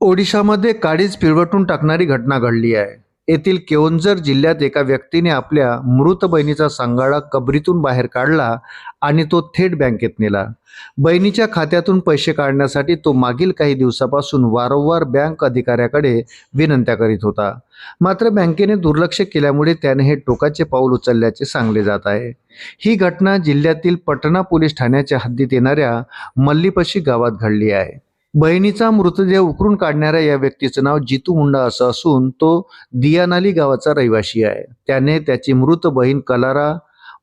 ओडिशामध्ये काळीज पिळवटून टाकणारी घटना घडली आहे। येथील केओंझर जिल्ह्यात एका व्यक्तीने आपल्या मृत बहिणीचा सांगाडा कबरीतून बाहेर काढला आणि तो थेट बँकेत नेला। बहिणीच्या खात्यातून पैसे काढण्यासाठी तो मागील काही दिवसापासून वारंवार बँक अधिकाऱ्याकडे विनंत्या करीत होता। मात्र बँकेने दुर्लक्ष केल्यामुळे त्याने हे टोकाचे पाऊल उचलल्याचे सांगले जात आहे। ही घटना जिल्ह्यातील पटना पोलीस ठाण्याच्या हद्दीत येणाऱ्या मल्लीपशी गावात घडली आहे। बहिणीचा मृतदेह उकरून काढणाऱ्या या व्यक्तीचं नाव जितू मुंडा असं असून तो दियानाली गावाचा रहिवासी आहे। त्याने त्याची मृत बहीण कलारा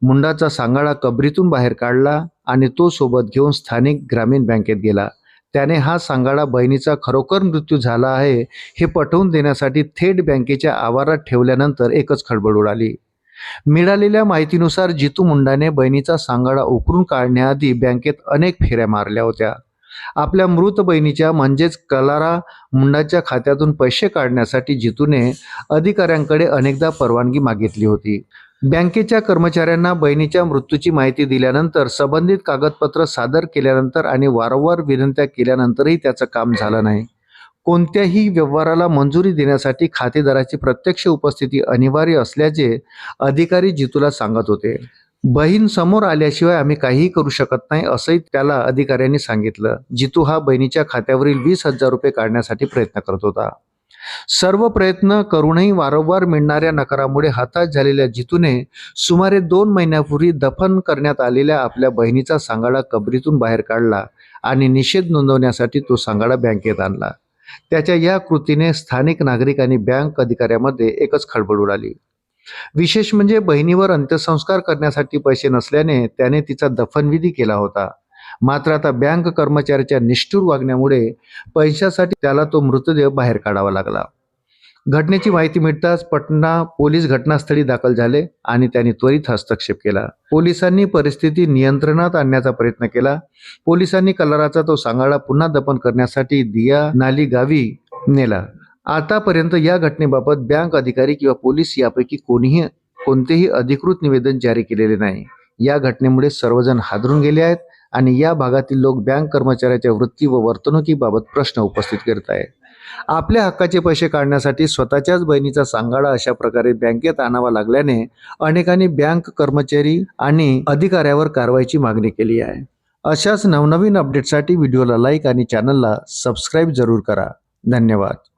मुंडाचा सांगाडा कबरीतून बाहेर काढला आणि तो सोबत घेऊन स्थानिक ग्रामीण बँकेत गेला। त्याने हा सांगाडा बहिणीचा खरोखर मृत्यू झाला आहे हे पटवून देण्यासाठी थेट बँकेच्या आवारात ठेवल्यानंतर एकच खळबळ उडाली। मिळालेल्या माहितीनुसार जितू मुंडाने बहिणीचा सांगाडा उकरून काढण्याआधी बँकेत अनेक फेऱ्या मारल्या होत्या। आपल्या मृत बहिणीच्या म्हणजेच कलारा मुंडाच्या खात्यातून पैसे काढण्यासाठी जितूने अधिकाऱ्यांकडे अनेकदा परवानगी मागितली होती। बँकेच्या कर्मचाऱ्यांना बहिणीच्या मृत्यूची माहिती दिल्यानंतर संबंधित कागदपत्र सादर केल्यानंतर आणि वारंवार विनंत्या केल्यानंतरही त्याचं काम झालं नाही। कोणत्याही व्यवहाराला मंजुरी देण्यासाठी खातेदाराची प्रत्यक्ष उपस्थिती अनिवार्य असल्याचे अधिकारी जितूला सांगत होते। बहीण समोर आल्याशिवाय आम्ही काहीही करू शकत नाही असंही त्याला अधिकाऱ्यांनी सांगितलं। जितू हा बहिणीच्या खात्यावरील 20,000 रुपये काढण्यासाठी प्रयत्न करत होता। सर्व प्रयत्न करूनही वारंवार मिळणाऱ्या नकारामुळे हताश झालेल्या जितूने सुमारे 2 महिन्यापूर्वी दफन करण्यात आलेल्या आपल्या बहिणीचा सांगाडा कबरीतून बाहेर काढला आणि निषेध नोंदवण्यासाठी तो सांगाडा बँकेत आणला। त्याच्या या कृतीने स्थानिक नागरिक आणि बँक अधिकाऱ्यांमध्ये एकच खळबळ उडाली। विशेष म्हणजे बहिणीवर अंत्यसंस्कार करण्यासाठी पैसे नसल्याने त्याने तिचा दफनविधी केला होता। मात्र आता बँक कर्मचाऱ्याच्या निष्ठुर वागण्यामुळे पैशासाठी त्याला तो मृतदेह बाहेर काढावा लागला। घटनेची माहिती मिळताच पटना पोलीस घटनास्थळी दाखल झाले आणि त्यांनी त्वरित हस्तक्षेप केला। पोलिसांनी परिस्थिती नियंत्रणात आणण्याचा प्रयत्न केला। पोलिसांनी कलाराचा तो सांगाडा पुन्हा दफन करण्यासाठी दियानाली गावी नेला। आतापर्यंत या घटनेबाबत बँक अधिकारी किंवा पोलीस यापैकी कोणतेही अधिकृत निवेदन जारी केलेले नाही। या घटनेमुळे सर्वजण हादरून गेले आहेत आणि या भागातील लोक बँक कर्मचाऱ्याच्या वृत्ती व वर्तणुकीबाबत प्रश्न उपस्थित करत आहेत। आपल्या हक्काचे पैसे काढण्यासाठी स्वतःच्याच बहिणीचा सांगाडा अशा प्रकारे बँकेत आणावा लागल्याने अनेकांनी बँक कर्मचारी आणि अधिकाऱ्यावर कारवाईची मागणी केली आहे। अशाच नवनवीन अपडेटसाठी व्हिडिओला लाईक आणि चॅनलला सबस्क्राईब जरूर करा। धन्यवाद।